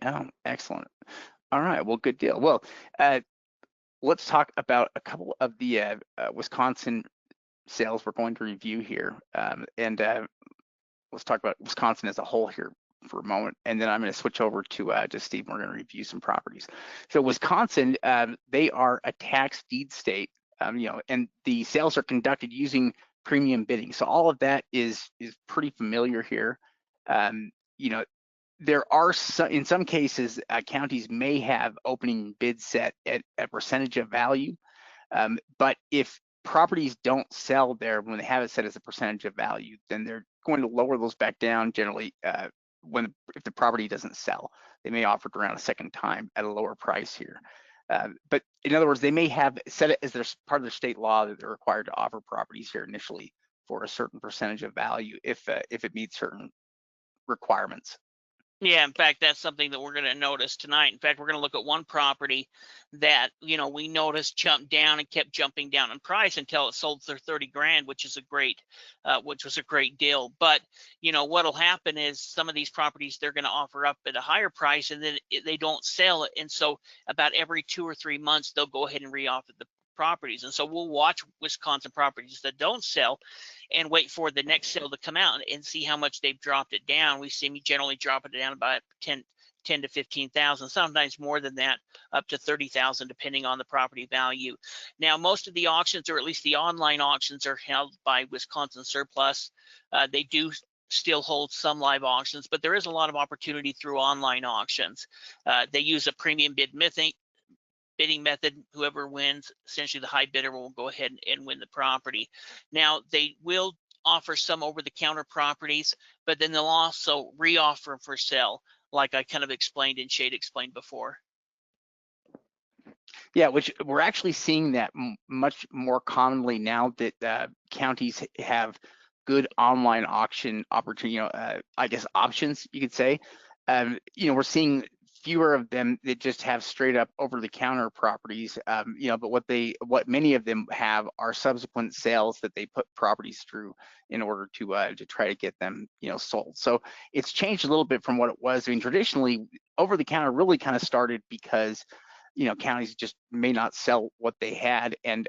Oh, excellent. All right, well, good deal. Well, uh, let's talk about a couple of the Wisconsin sales we're going to review here. And let's talk about Wisconsin as a whole here for a moment, and then I'm going to switch over to Steve. We're going to review some properties. So Wisconsin, they are a tax deed state, and the sales are conducted using premium bidding. So all of that is pretty familiar here. Um, you know, there are some, in some cases, counties may have opening bids set at a percentage of value, but if properties don't sell there when they have it set as a percentage of value, then they're going to lower those back down generally if the property doesn't sell. They may offer it around a second time at a lower price here. But in other words, they may have set it as their part of their state law that they're required to offer properties here initially for a certain percentage of value if it meets certain requirements. Yeah, in fact, that's something that we're going to notice tonight. In fact, we're going to look at one property that, we noticed jumped down and kept jumping down in price until it sold for 30 grand, which was a great deal. But, what'll happen is some of these properties, they're going to offer up at a higher price and then they don't sell it. And so about every 2 or 3 months, they'll go ahead and re-offer the properties. And so we'll watch Wisconsin properties that don't sell and wait for the next sale to come out and see how much they've dropped it down. We see me generally drop it down about 10 to 15,000, sometimes more than that, up to 30,000, depending on the property value. Now, most of the auctions, or at least the online auctions, are held by Wisconsin Surplus. They do still hold some live auctions, but there is a lot of opportunity through online auctions. They use a premium bidding method. Whoever wins, essentially the high bidder, will go ahead and win the property. Now, they will offer some over-the-counter properties, but then they'll also re-offer for sale, like I kind of explained and Shade explained before. Yeah, which we're actually seeing that much more commonly now that counties have good online auction opportunity, I guess options, you could say. We're seeing fewer of them that just have straight up over-the-counter properties, but what many of them have are subsequent sales that they put properties through in order to try to get them, sold. So it's changed a little bit from what it was. I mean, traditionally, over-the-counter really kind of started because counties just may not sell what they had, and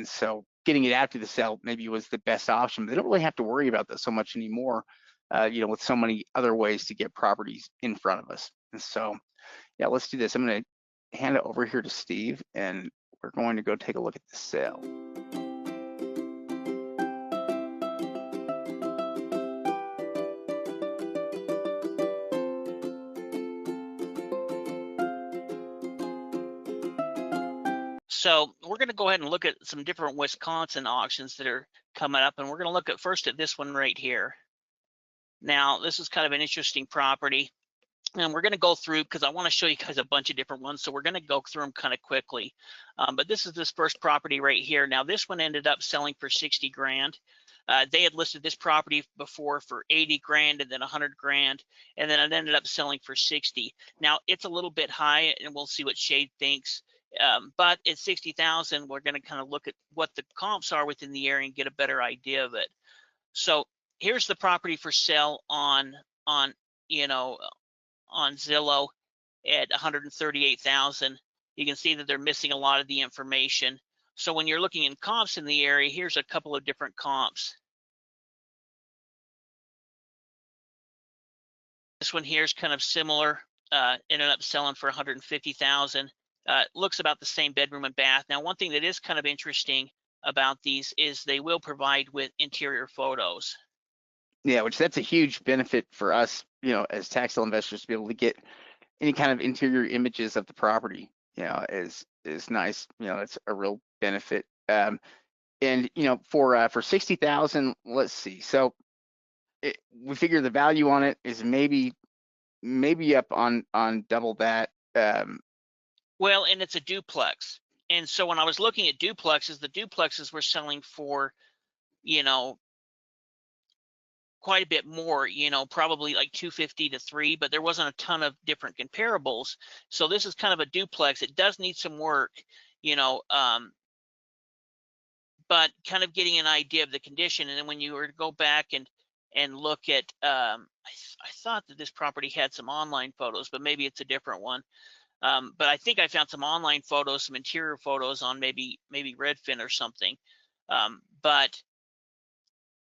so getting it after the sale maybe was the best option. They don't really have to worry about that so much anymore, with so many other ways to get properties in front of us. And so, yeah, let's do this. I'm going to hand it over here to Steve, and we're going to go take a look at the sale. So we're going to go ahead and look at some different Wisconsin auctions that are coming up, and we're going to look at first at this one right here. Now, this is kind of an interesting property, and we're going to go through because I want to show you guys a bunch of different ones. So we're going to go through them kind of quickly. But this is this first property right here. Now, this one ended up selling for 60 grand. They had listed this property before for 80 grand and then 100 grand, and then it ended up selling for 60. Now, it's a little bit high, and we'll see what Shade thinks. But at 60,000, we're going to kind of look at what the comps are within the area and get a better idea of it. So here's the property for sale on Zillow at 138,000. You can see that they're missing a lot of the information. So when you're looking in comps in the area, here's a couple of different comps. This one here is kind of similar. Ended up selling for 150,000. Looks about the same, bedroom and bath. Now, one thing that is kind of interesting about these is they will provide with interior photos. Yeah, which that's a huge benefit for us, as tax sale investors, to be able to get any kind of interior images of the property, is nice. It's a real benefit. And for 60,000, let's see. So we figure the value on it is maybe up on double that. Well, and it's a duplex. And so when I was looking at duplexes, the duplexes were selling for, quite a bit more, probably like 250 to 3, but there wasn't a ton of different comparables. So this is kind of a duplex. It does need some work, but kind of getting an idea of the condition. And then when you were to go back and and look at, I thought that this property had some online photos, but maybe it's a different one. But I think I found some online photos, some interior photos on maybe Redfin or something. But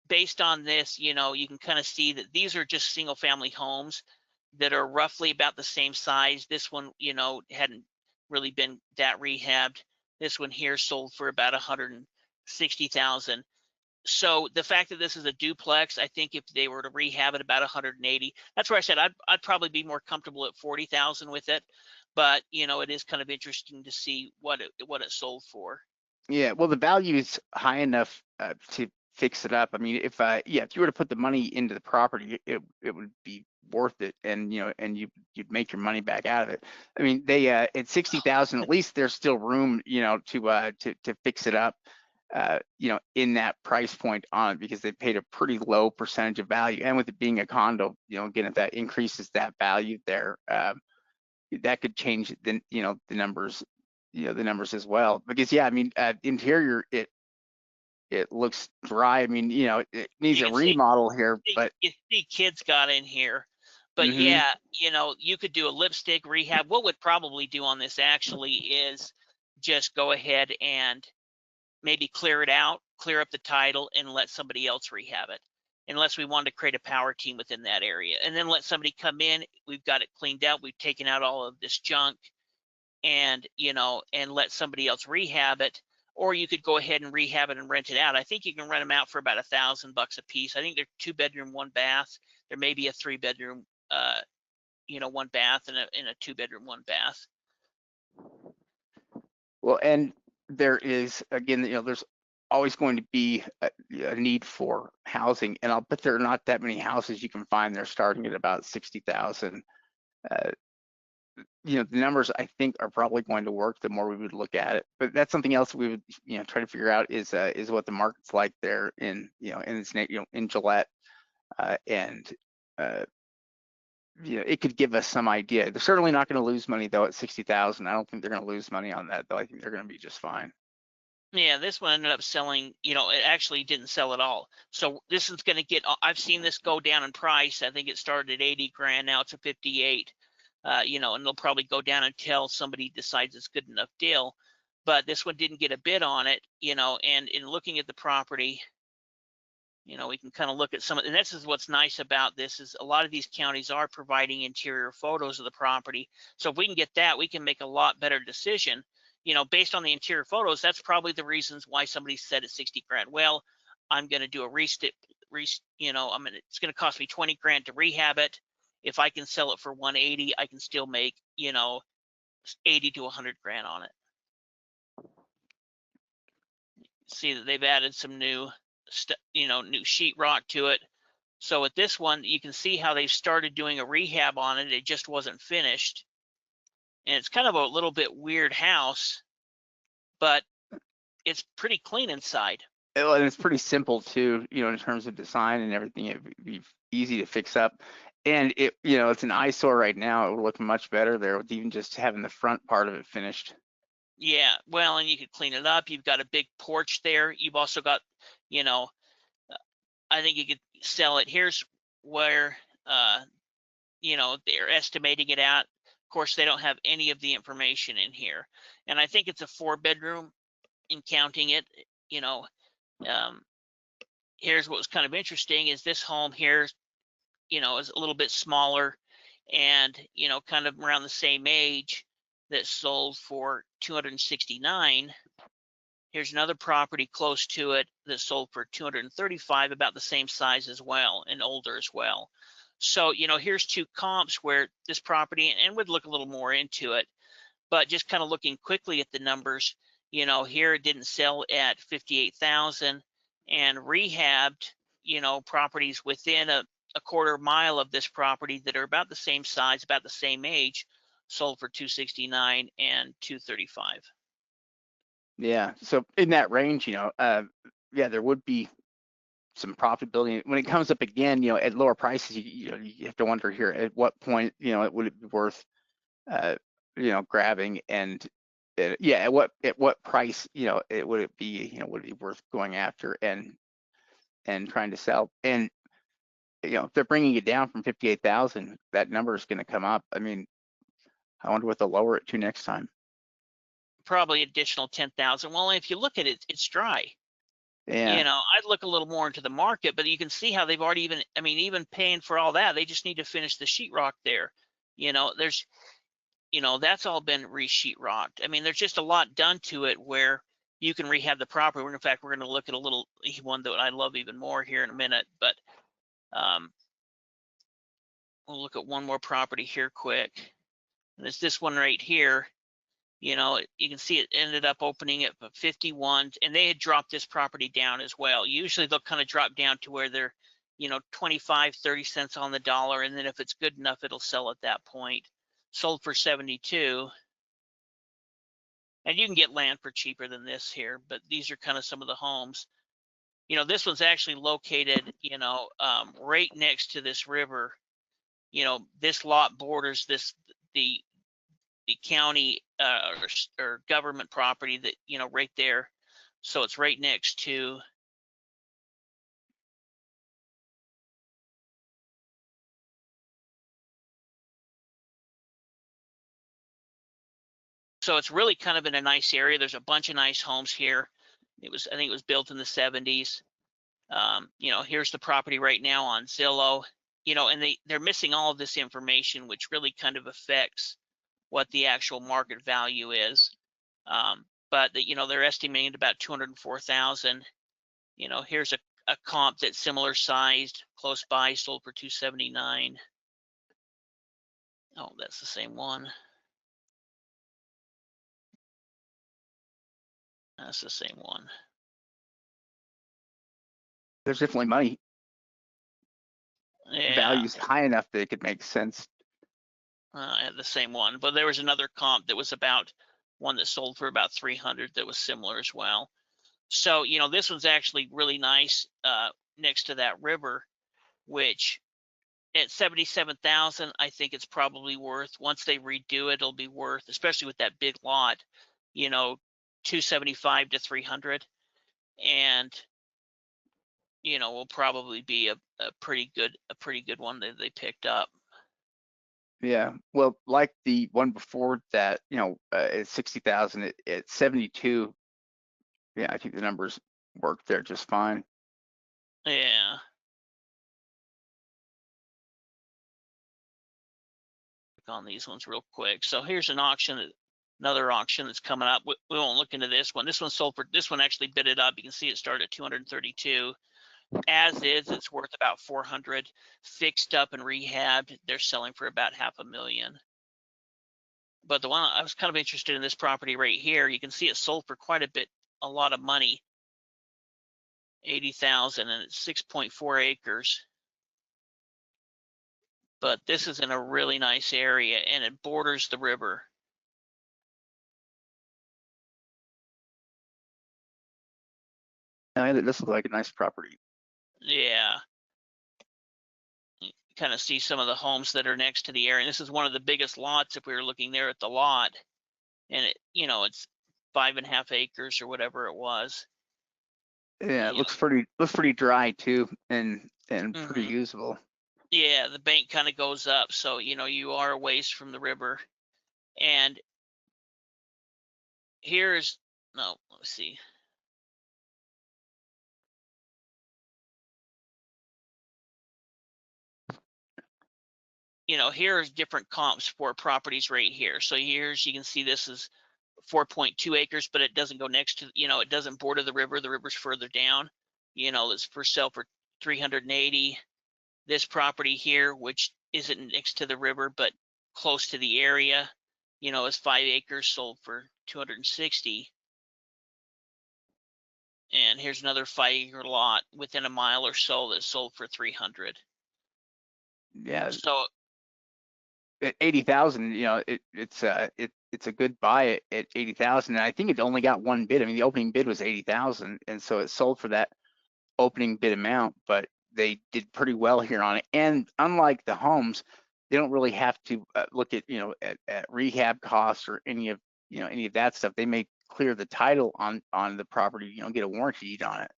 based on this, you know, you can kind of see that these are just single family homes that are roughly about the same size. This one, you know, hadn't really been that rehabbed. This one here sold for about 160,000. So the fact that this is a duplex, I think if they were to rehab it about 180, that's where I said I'd probably be more comfortable at 40,000 with it. But you know, it is kind of interesting to see what it sold for. Yeah, well, the value is high enough to fix it up. I mean, if you were to put the money into the property, it would be worth it, and you'd make your money back out of it. I mean, they at 60,000, at least there's still room, to fix it up, in that price point on it, because they paid a pretty low percentage of value, and with it being a condo, again, if that increases that value there, that could change the numbers, the numbers as well. Because yeah, I mean, interior, it looks dry. I mean, it needs You a can see remodel here, but you see kids got in here. But hmm yeah, you know, you could do a lipstick rehab. What would probably do on this actually is just go ahead and maybe clear it out, clear up the title, and let somebody else rehab it. Unless we wanted to create a power team within that area, and then let somebody come in. We've got it cleaned out. We've taken out all of this junk, and and let somebody else rehab it. Or you could go ahead and rehab it and rent it out. I think you can rent them out for about $1,000 a piece. I think they're 2-bedroom, 1-bath. There may be a 3-bedroom, 1 bath, and a 2-bedroom, 1-bath. well, and there is, again, there's always going to be a need for housing, and I'll bet there are not that many houses you can find. They're starting at about 60,000. Uh, the numbers, I think, are probably going to work the more we would look at it. But that's something else we would, try to figure out is what the market's like there in, in Gillette, and it could give us some idea. They're certainly not going to lose money though at 60,000. I don't think they're going to lose money on that though. I think they're going to be just fine. Yeah, this one ended up selling, it actually didn't sell at all. So this is going to get, I've seen this go down in price. I think it started at 80 grand. Now it's at 58, and they'll probably go down until somebody decides it's good enough deal. But this one didn't get a bid on it, and in looking at the property, we can kind of look at some of, and this is what's nice about this is a lot of these counties are providing interior photos of the property. So if we can get that, we can make a lot better decision, based on the interior photos. That's probably the reasons why somebody said it's 60 grand. Well, I'm going to do a it's going to cost me 20 grand to rehab it. If I can sell it for 180, I can still make, 80 to 100 grand on it. See that they've added some new new sheetrock to it. So with this one, you can see how they've started doing a rehab on it. It just wasn't finished. And it's kind of a little bit weird house, but it's pretty clean inside. And it's pretty simple too, in terms of design and everything. It'd be easy to fix up. And it's an eyesore right now. It would look much better there with even just having the front part of it finished. Yeah, well, and you could clean it up. You've got a big porch there. You've also got, I think you could sell it. Here's where, they're estimating it out. Of course, they don't have any of the information in here. And I think it's a 4-bedroom in counting it, here's what was kind of interesting is this home here, is a little bit smaller and, kind of around the same age that sold for 269. Here's another property close to it that sold for 235, about the same size as well and older as well. So, here's two comps where this property, and we'd look a little more into it, but just kind of looking quickly at the numbers, here it didn't sell at 58,000, and rehabbed, properties within a quarter mile of this property that are about the same size, about the same age, sold for 269 and 235. Yeah. So in that range, yeah, there would be some profitability when it comes up again. At lower prices, you have to wonder here at what point, it would it be worth, grabbing, and yeah, at what price, would it be worth going after and trying to sell. And if they're bringing it down from 58,000, that number is going to come up. I mean, I wonder what they'll lower it to next time. Probably additional 10,000. Well, if you look at it, it's dry. Yeah. I'd look a little more into the market, but you can see how they've already even paying for all that, they just need to finish the sheetrock there. There's, that's all been re-sheetrocked. I mean, there's just a lot done to it where you can rehab the property. In fact, we're going to look at a little one that I love even more here in a minute, but we'll look at one more property here quick. And it's this one right here. You can see it ended up opening at 51, and they had dropped this property down as well. Usually they'll kind of drop down to where they're, 25, 30 cents on the dollar. And then if it's good enough, it'll sell at that point. Sold for 72. And you can get land for cheaper than this here, but these are kind of some of the homes. This one's actually located, right next to this river. This lot borders the county or government property that, right there. So it's right next to. So it's really kind of in a nice area. There's a bunch of nice homes here. I think it was built in the 70s. Here's the property right now on Zillow, and they're missing all of this information, which really kind of affects what the actual market value is. But they're estimating about 204,000. Here's a comp that's similar sized, close by, sold for 279. Oh, that's the same one. That's the same one. There's definitely money. Yeah. Value's high enough that it could make sense. The same one, but there was another comp that was about one that sold for about 300 that was similar as well. So, this one's actually really nice next to that river, which at 77,000, I think it's probably worth, once they redo it, it'll be worth, especially with that big lot, 275 to 300. And, will probably be a pretty good one that they picked up. Yeah, well, like the one before that, at 60,000, at 72, yeah, I think the numbers work there just fine. Yeah. On these ones real quick. So here's another auction that's coming up. We won't look into this one. This one sold for, this one actually bid it up. You can see it started at 232. As is, it's worth about 400. Fixed up and rehabbed, they're selling for about $500,000. But the one I was kind of interested in, this property right here, you can see it sold for quite a lot of money, 80,000, and it's 6.4 acres. But this is in a really nice area and it borders the river. This looks like a nice property. Yeah. You kind of see some of the homes that are next to the area. And this is one of the biggest lots if we were looking there at the lot. And it's 5.5 acres or whatever it was. Yeah, it looks pretty dry too, and Mm-hmm. pretty usable. Yeah, the bank kind of goes up, so you are a ways from the river. And here's, no, let's see. Here's different comps for properties right here. So here's, you can see this is 4.2 acres, but it doesn't go next to, it doesn't border the river. The river's further down. It's for sale for 380. This property here, which isn't next to the river, but close to the area, is 5 acres, sold for 260. And here's another 5-acre lot within a mile or so that sold for 300. Yeah. So at 80,000, it's a good buy at 80,000. And I think it only got one bid. I mean, the opening bid was 80,000, and so it sold for that opening bid amount. But they did pretty well here on it. And unlike the homes, they don't really have to look at at rehab costs or any of that stuff. They may clear the title on the property, get a warranty deed on it.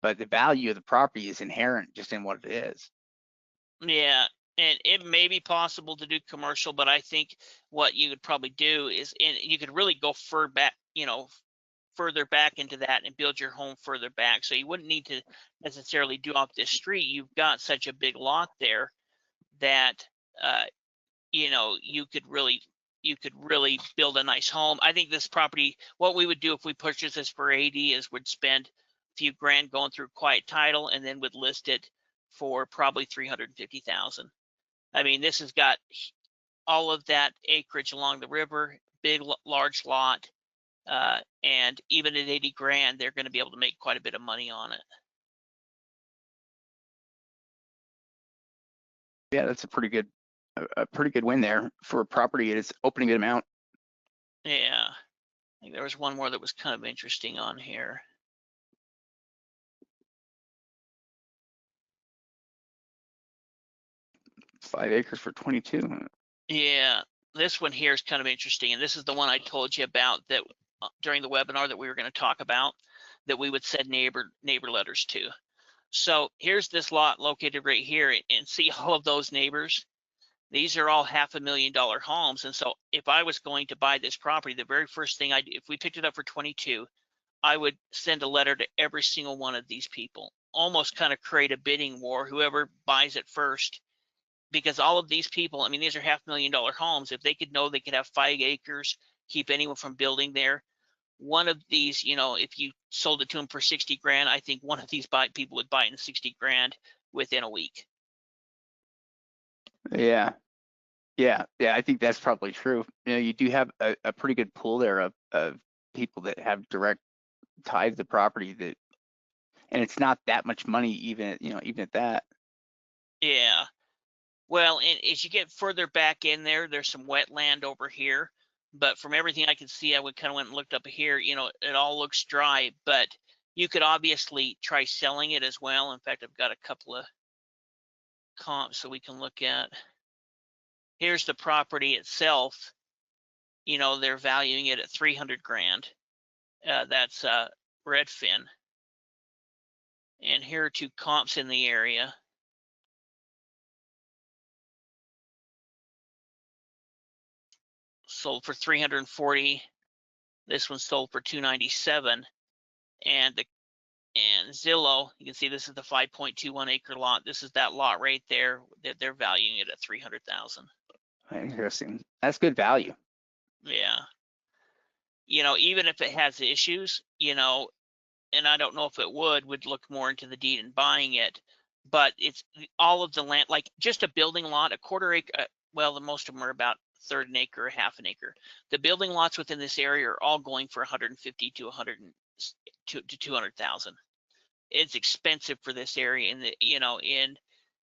But the value of the property is inherent just in what it is. Yeah, and it may be possible to do commercial, but I think what you could probably do is, and you could really go fur back, further back into that and build your home further back. So you wouldn't need to necessarily do off this street. You've got such a big lot there that uh, you could really build a nice home. I think this property, what we would do if we purchased this for 80 is would spend a few grand going through quiet title and then would list it for probably 350,000. I mean, this has got all of that acreage along the river, big, large lot, and even at 80 grand, they're going to be able to make quite a bit of money on it. Yeah, that's a pretty good win there for a property. It's opening good amount. Yeah, I think there was one more that was kind of interesting on here. 5 acres for 22. Yeah, this one here is kind of interesting, and this is the one I told you about that during the webinar that we were going to talk about, that we would send neighbor letters to. So here's this lot located right here, and see all of those neighbors. These are all $500,000 homes, and so if I was going to buy this property, the very first thing I do, if we picked it up for 22, I would send a letter to every single one of these people, almost kind of create a bidding war, whoever buys it first, because all of these people, I mean, these are $500,000 homes. If they could know they could have 5 acres, keep anyone from building there, one of these, if you sold it to them for 60 grand, I think one of these people would buy it in 60 grand within a week. Yeah, I think that's probably true. You do have a pretty good pool there of people that have direct ties to the property and it's not that much money even at that. Yeah. Well, and as you get further back in there, there's some wetland over here. But from everything I could see, I would kind of went and looked up here, it all looks dry, but you could obviously try selling it as well. In fact, I've got a couple of comps so we can look at. Here's the property itself. They're valuing it at 300 grand. That's Redfin. And here are 2 comps in the area. Sold for 340. This one sold for 297. And Zillow, you can see this is the 5.21 acre lot. This is that lot right there that they're valuing it at 300,000. Interesting. That's good value. Yeah. Even if it has issues, and I don't know if it would look more into the deed and buying it, but it's all of the land, like just a building lot, a quarter acre, well, the most of them are about a third an acre, half an acre. The building lots within this area are all going for 150 to 100 to 200,000. It's expensive for this area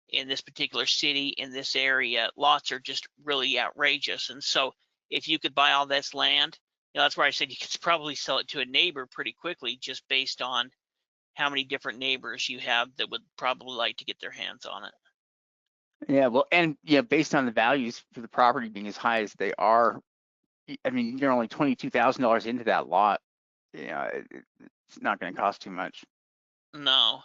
in this particular city, in this area. Lots are just really outrageous. And so if you could buy all this land, that's where I said you could probably sell it to a neighbor pretty quickly, just based on how many different neighbors you have that would probably like to get their hands on it. Yeah, well, and based on the values for the property being as high as they are, I mean, you're only $22,000 into that lot. It's not going to cost too much. No.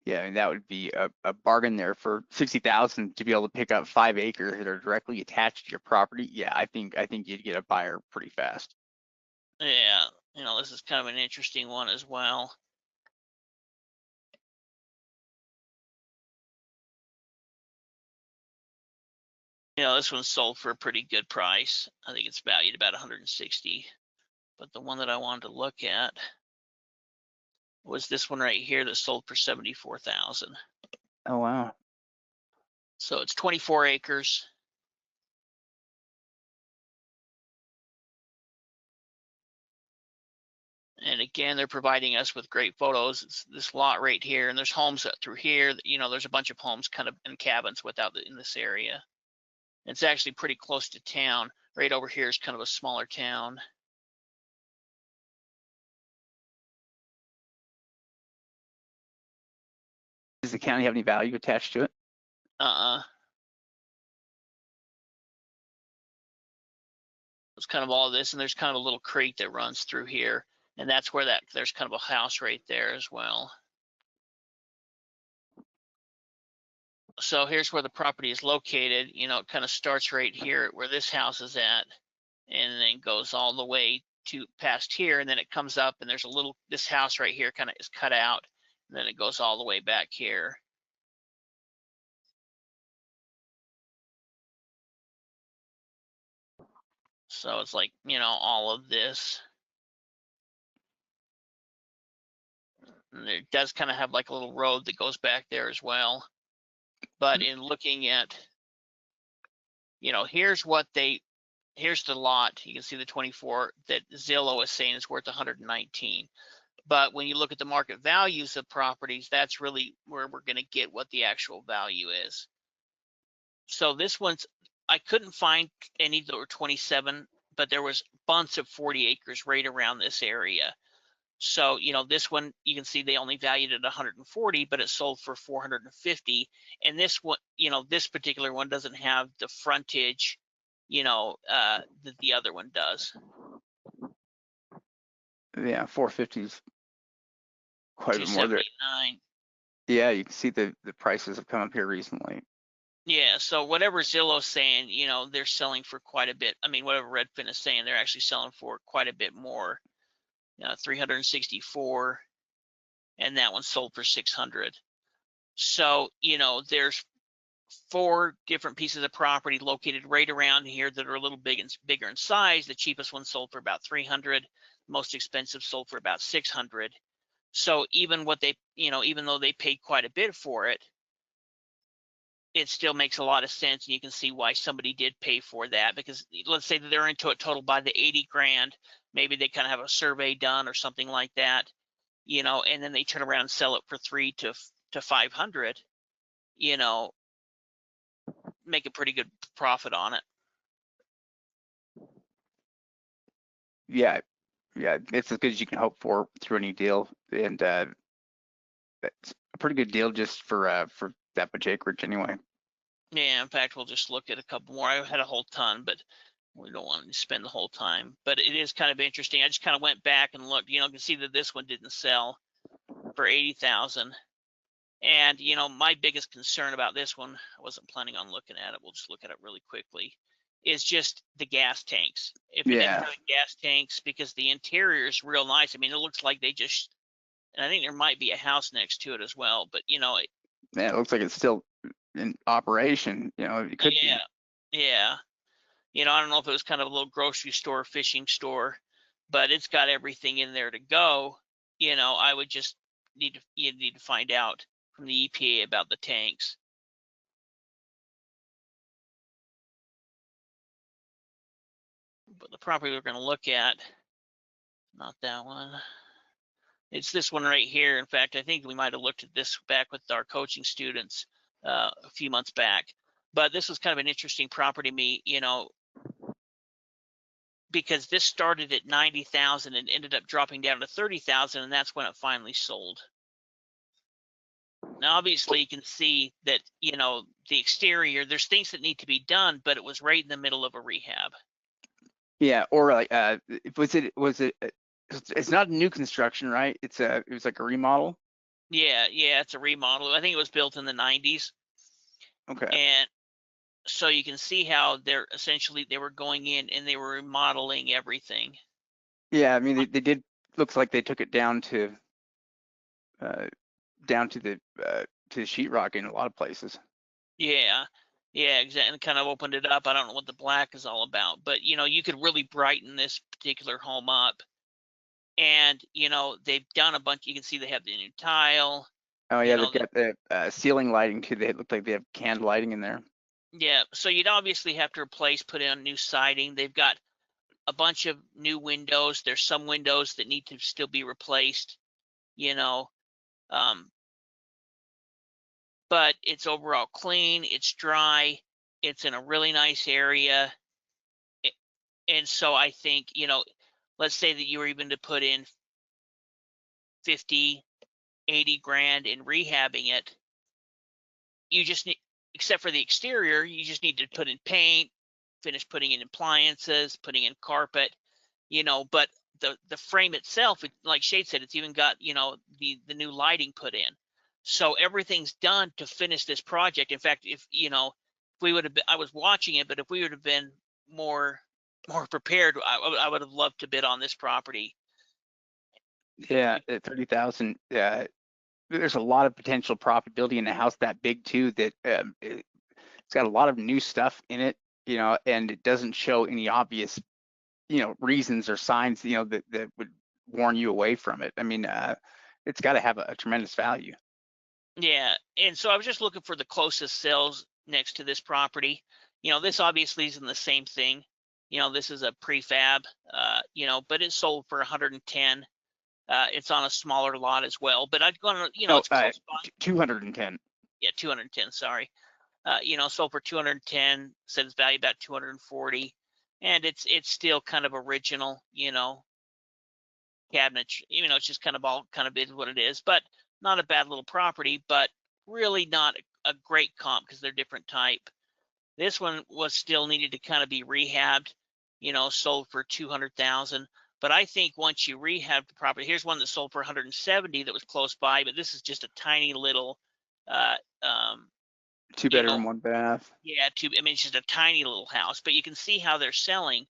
Yeah, I mean, that would be a bargain there for 60,000 to be able to pick up 5 acres that are directly attached to your property. Yeah, I think you'd get a buyer pretty fast. Yeah. This is kind of an interesting one as well. This one's sold for a pretty good price. I think it's valued about 160. But the one that I wanted to look at was this one right here that sold for 74,000. Oh wow. So it's 24 acres. And again, they're providing us with great photos. It's this lot right here, and there's homes through here. There's a bunch of homes kind of in cabins in this area. It's actually pretty close to town. Right over here is kind of a smaller town. Does the county have any value attached to it? It's kind of all this, and there's kind of a little creek that runs through here, and that's where there's kind of a house right there as well. So here's where the property is located. You know, it kind of starts right here where this house is at, and then goes all the way to past here, and then it comes up, and there's a little, this house right here kind of is cut out, and then it goes all the way back here. So it's like, you know, all of this. And it does kind of have like a little road that goes back there as well. But in looking at, you know, here's the lot. You can see the 24 that Zillow is saying is worth 119. But when you look at the market values of properties, that's really where we're going to get what the actual value is. So this one's, I couldn't find any that were 27, but there was a bunch of 40 acres right around this area. So, you know, this one, you can see they only valued it 140, but it sold for 450. And this one, you know, this particular one doesn't have the frontage, you know, that the other one does. Yeah, 450 is quite a bit more there. 279. Yeah, you can see the prices have come up here recently. Yeah, so whatever Zillow's saying, you know, they're selling for quite a bit. I mean, whatever Redfin is saying, they're actually selling for quite a bit more. 364, and that one sold for 600. So, you know, there's 4 different pieces of property located right around here that are a little bigger in size. The cheapest one sold for about 300. Most expensive sold for about 600. So even what they, you know, even though they paid quite a bit for it, it still makes a lot of sense, and you can see why somebody did pay for that, because let's say that they're into it total by the 80 grand, maybe they kind of have a survey done or something like that, you know, and then they turn around and sell it for 3 to 500, you know, make a pretty good profit on it. Yeah, yeah, it's as good as you can hope for through any deal, and that's a pretty good deal just for that much acreage anyway. Yeah, in fact, we'll just look at a couple more. I had a whole ton, but we don't want to spend the whole time. But it is kind of interesting. I just kind of went back and looked. You know, you can see that this one didn't sell for 80,000. And you know, my biggest concern about this one, I wasn't planning on looking at it. We'll just look at it really quickly. Is just the gas tanks. If it didn't Yeah, have gas tanks, because the interior is real nice. I mean, it looks like they just, and I think there might be a house next to it as well. But you know, yeah, it looks like it's still in operation. You know, it could yeah, be. yeah. You know, I don't know if it was kind of a little grocery store, fishing store, but it's got everything in there to go. You know, I would just you need to find out from the EPA about the tanks. But the property we're going to look at, not that one. It's this one right here. In fact, I think we might have looked at this back with our coaching students a few months back. But this was kind of an interesting property to me, you know, because this started at 90,000 and ended up dropping down to 30,000, and that's when it finally sold. Now, obviously, you can see that, you know, the exterior, there's things that need to be done, but it was right in the middle of a rehab. Yeah, or like was it it's not a new construction, right? It was like a remodel. Yeah, yeah, it's a remodel. I think it was built in the 90s. Okay. And so you can see how they're essentially, they were going in and they were remodeling everything. Yeah, I mean they did. Looks like they took it uh, down to sheetrock in a lot of places. Yeah, yeah, exactly. And kind of opened it up. I don't know what the black is all about, but you know, you could really brighten this particular home up. And you know, they've done a bunch. You can see they have the new tile. Oh You yeah, they've know, got the ceiling lighting too. They look like they have canned lighting in there. yeah. So you'd obviously have to replace, put in new siding. They've got a bunch of new windows. There's some windows that need to still be replaced. You know, um, but it's overall clean. It's dry. It's in a really nice area. And so I think, you know, let's say that you were even to put in 50, 80 grand in rehabbing it, you just need, except for the exterior, you just need to put in paint, finish putting in appliances, putting in carpet, you know, but the frame itself, like Shade said, it's even got, you know, the new lighting put in. So everything's done to finish this project. In fact, if we would have been, I was watching it, but if we would have been more prepared, I would have loved to bid on this property. Yeah, at 30,000, there's a lot of potential profitability in a house that big too, that it's got a lot of new stuff in it, and it doesn't show any obvious, reasons or signs, that would warn you away from it. I mean, it's got to have a tremendous value. Yeah, and so I was just looking for the closest sales next to this property. This obviously isn't the same thing. This is a prefab, but it's sold for 110. It's on a smaller lot as well, but I'd gone, No, it's close by. 210. Yeah, 210, sorry. Sold for 210, said it's valued about 240, and it's still kind of original, cabinet, it's just kind of all kind of is what it is, but not a bad little property, but really not a great comp because they're different type. This one was still needed to kind of be rehabbed, sold for 200,000. But I think once you rehab the property, here's one that sold for 170 that was close by, but this is just a tiny little, uh, Two you know, bedroom, one bath. yeah, it's just a tiny little house, but you can see how they're selling.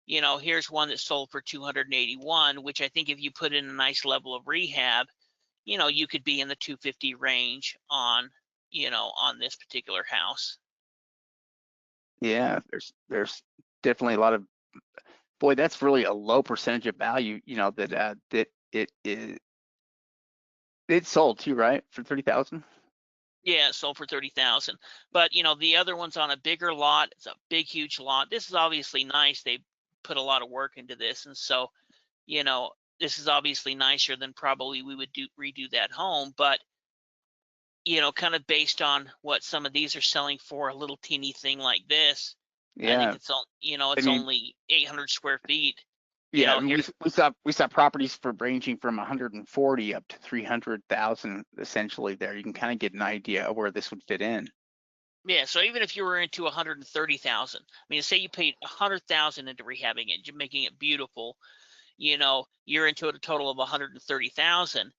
Here's one that sold for 281, which I think if you put in a nice level of rehab, you could be in the 250 range on, on this particular house. Yeah, there's definitely a lot of, boy, that's really a low percentage of value, that it sold too, right? For 30,000. Yeah, it sold for 30,000. But the other one's on a bigger lot. It's a big, huge lot. This is obviously nice. They put a lot of work into this, and so this is obviously nicer than probably we would redo that home. But kind of based on what some of these are selling for, a little teeny thing like this, I think Yeah, it's all I it's mean, only 800 square feet. yeah, I mean, Here, we saw properties for ranging from 140 up to 300,000 essentially there. You can kind of get an idea of where this would fit in. yeah. So even if you were into 130,000, I mean, say you paid 100,000 into rehabbing it, making it beautiful, you're into a total of 130,000.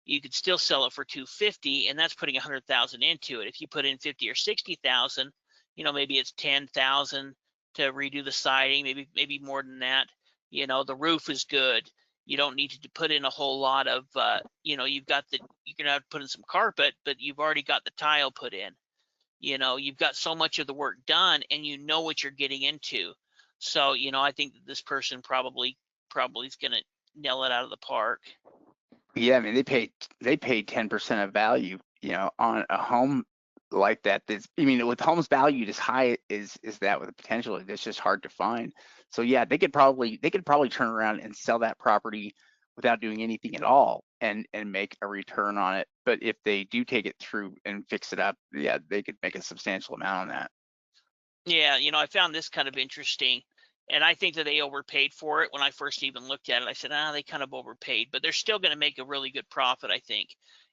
You could still sell it for 250, and that's putting 100,000 into it. If you put in 50 or 60,000, maybe it's 10,000 to redo the siding, maybe more than that. The roof is good. You don't need to put in a whole lot of, you're gonna have to put in some carpet, but you've already got the tile put in. You've got so much of the work done, and you know what you're getting into. So, I think that this person probably is gonna nail it out of the park. Yeah, I mean, they paid 10% of value, on a home like that. I mean, with homes valued as high as that, with the potential, it's just hard to find. So yeah, they could probably turn around and sell that property without doing anything at all, and make a return on it. But if they do take it through and fix it up, yeah, they could make a substantial amount on that. Yeah, I found this kind of interesting, and I think that they overpaid for it when I first even looked at it. I said, they kind of overpaid, but they're still going to make a really good profit, I think.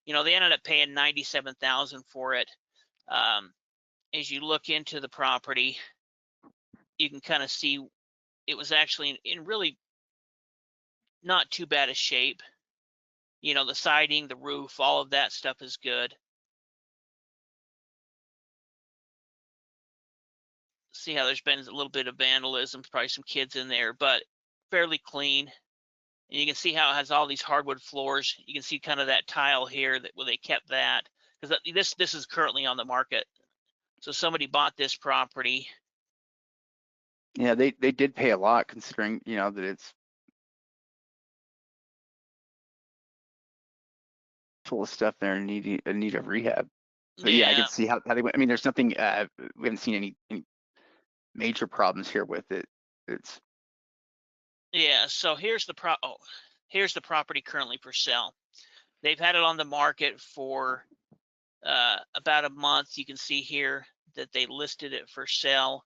They ended up paying 97,000 for it. Um, as you look into the property, you can kind of see it was actually in really not too bad a shape. The siding, the roof, all of that stuff is good. See how there's been a little bit of vandalism, probably some kids in there, but fairly clean. And you can see how it has all these hardwood floors. You can see kind of that tile here that where they kept that, because this is currently on the market. So somebody bought this property. Yeah, they did pay a lot, considering, that it's full of stuff there and need of rehab. But yeah, I Yeah, can see how they went. I mean, there's nothing, we haven't seen any major problems here with it. It's yeah. So here's the property currently for sale. They've had it on the market for about a month. You can see here that they listed it for sale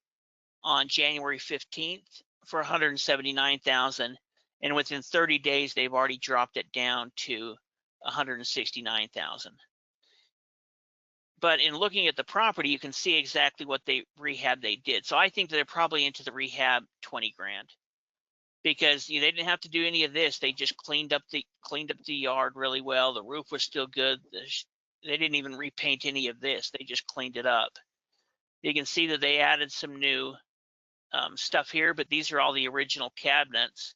on January 15th for 179,000, and within 30 days they've already dropped it down to 169,000. But in looking at the property, you can see exactly what rehab they did. So I think that they're probably into the rehab 20 grand, because they didn't have to do any of this. They just cleaned up the yard really well. The roof was still good. They didn't even repaint any of this. They just cleaned it up. You can see that they added some new stuff here, but these are all the original cabinets.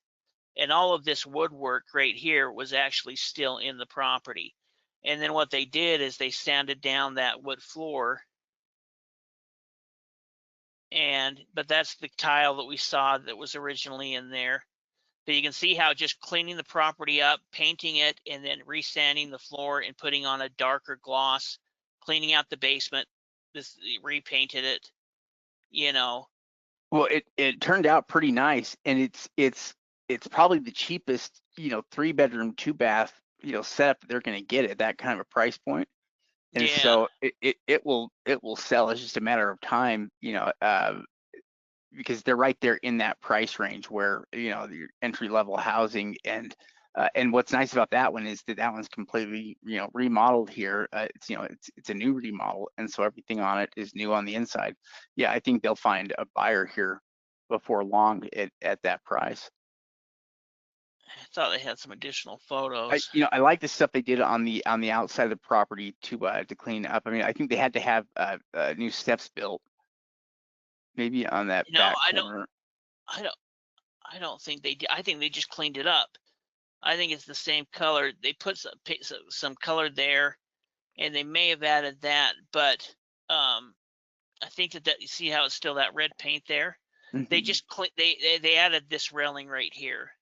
And all of this woodwork right here was actually still in the property. And then what they did is they sanded down that wood floor. But that's the tile that we saw that was originally in there. But you can see how just cleaning the property up, painting it, and then resanding the floor and putting on a darker gloss, cleaning out the basement, this repainted it, you know. Well, it turned out pretty nice, and it's probably the cheapest, 3-bedroom, 2-bath, setup that they're going to get at that kind of a price point. And Yeah, so it will sell. It's just a matter of time, because they're right there in that price range where, your entry level housing. And what's nice about that one is that that one's completely, remodeled here. It's a new remodel, and so everything on it is new on the inside. Yeah, I think they'll find a buyer here before long at that price. I thought they had some additional I, photos. I like the stuff they did on the outside of the property to clean up. I mean, I think they had to have new steps built, maybe on that You know, back I don't, corner. I don't, I don't think they did. I think they just cleaned it up. I think it's the same color. They put some color there, and they may have added that, but I think that you see how it's still that red paint there. They Mhm. just they added this railing right here,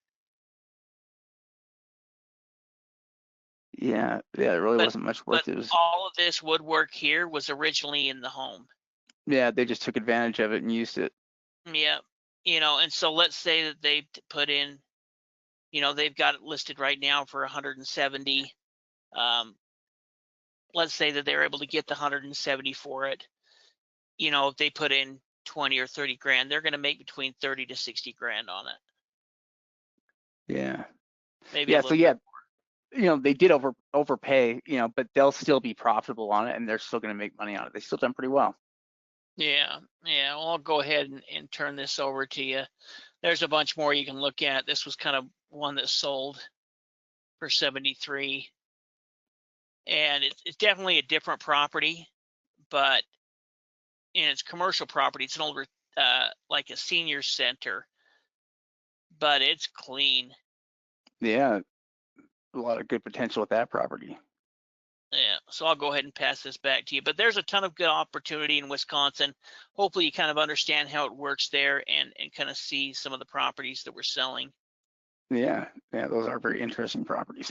Yeah, yeah, it really but wasn't much but work. It was, all of this woodwork here was originally in the home. yeah, they just took advantage of it and used it. Yeah, and so let's say that they put in, they've got it listed right now for 170. Um, let's say that they're able to get the 170 for it. If they put in 20 or 30 grand, they're going to make between 30 to 60 grand on it, Yeah, maybe a yeah. So little bit. yeah, they did overpay, but they'll still be profitable on it, and they're still going to make money on it. They still done pretty well. Yeah, yeah. Well, I'll go ahead and turn this over to you. There's a bunch more you can look at. This was kind of one that sold for 73, and it's definitely a different property, but it's commercial property. It's an older, like a senior center, but it's clean. Yeah, a lot of good potential with that property. Yeah, so I'll go ahead and pass this back to you. But there's a ton of good opportunity in Wisconsin. Hopefully, you kind of understand how it works there and kind of see some of the properties that we're selling. Yeah, yeah, those are very interesting properties.